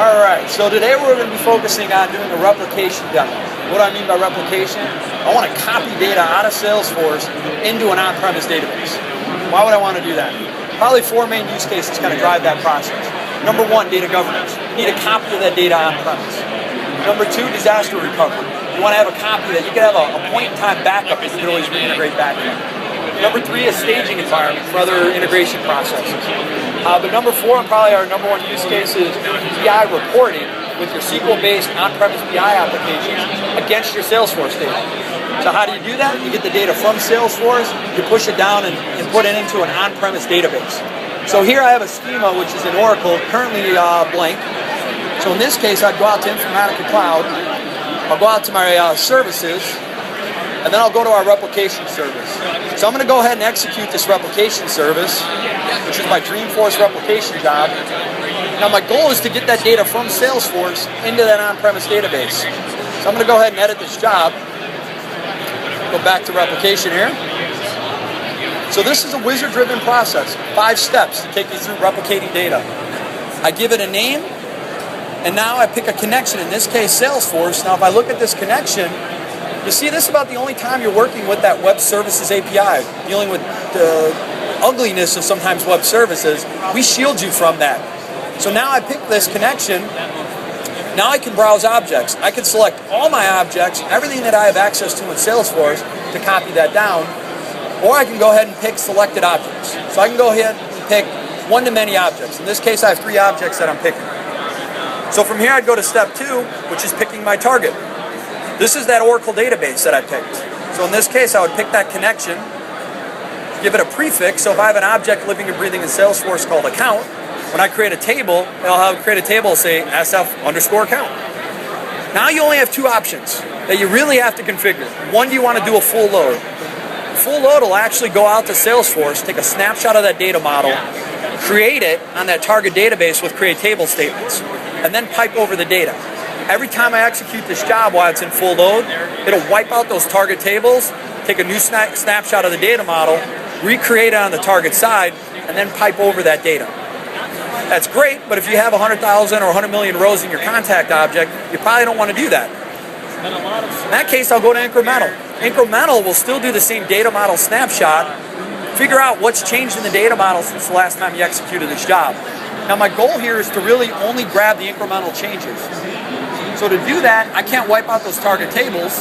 Alright, so today we're going to be focusing on doing a replication demo. What do I mean by replication? I want to copy data out of Salesforce into an on-premise database. Why would I want to do that? Probably four main use cases kind of drive that process. Number one, data governance. You need a copy of that data on-premise. Number two, disaster recovery. You want to have a copy that you can have a point-in-time backup that you can always reintegrate back in. Number three, a staging environment for other integration processes. But number four, and probably our number one use case, is BI reporting with your SQL-based on-premise BI applications against your Salesforce data. So how do you do that? You get the data from Salesforce, you push it down and put it into an on-premise database. So here I have a schema which is in Oracle, currently blank. So in this case, I'd go out to Informatica Cloud, I'll go out to my services, and then I'll go to our replication service. So I'm going to go ahead and execute this replication service, which is my Dreamforce replication job. Now my goal is to get that data from Salesforce into that on-premise database. So I'm going to go ahead and edit this job. Go back to replication here. So this is a wizard-driven process. 5 steps to take you through replicating data. I give it a name, and now I pick a connection, in this case Salesforce. Now if I look at this connection, you see, this is about the only time you're working with that web services API, dealing with the ugliness of sometimes web services. We shield you from that. So now I pick this connection. Now I can browse objects. I can select all my objects, everything that I have access to in Salesforce, to copy that down. Or I can go ahead and pick selected objects. So I can go ahead and pick one-to-many objects. In this case, I have 3 objects that I'm picking. So from here, I'd go to step 2, which is picking my target. This is that Oracle database that I picked. So in this case, I would pick that connection, give it a prefix. So if I have an object living and breathing in Salesforce called account, when I create a table, I'll create a table, say SF_account. Now you only have 2 options that you really have to configure. One, do you want to do a full load? Full load will actually go out to Salesforce, take a snapshot of that data model, create it on that target database with create table statements, and then pipe over the data. Every time I execute this job while it's in full load, it'll wipe out those target tables, take a new snapshot of the data model, recreate it on the target side, and then pipe over that data. That's great, but if you have 100,000 or 100 million rows in your contact object, you probably don't want to do that. In that case, I'll go to incremental. Incremental will still do the same data model snapshot, figure out what's changed in the data model since the last time you executed this job. Now my goal here is to really only grab the incremental changes. So to do that, I can't wipe out those target tables.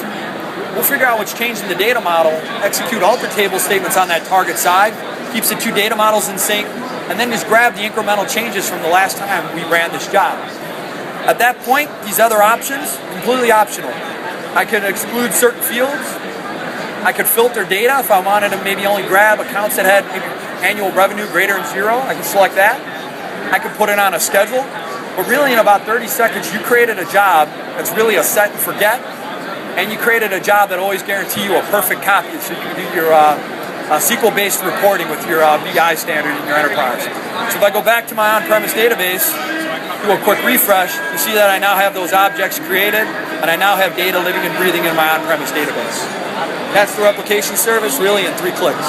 We'll figure out what's changed in the data model, execute alter table statements on that target side, keeps the 2 data models in sync, and then just grab the incremental changes from the last time we ran this job. At that point, these other options, completely optional. I could exclude certain fields. I could filter data if I wanted to maybe only grab accounts that had maybe annual revenue greater than 0. I can select that. I could put it on a schedule. But really, in about 30 seconds, you created a job that's really a set and forget, and you created a job that always guarantees you a perfect copy so you can do your SQL-based reporting with your BI standard in your enterprise. So if I go back to my on-premise database, do a quick refresh, you see that I now have those objects created, and I now have data living and breathing in my on-premise database. That's the replication service, really, in 3 clicks.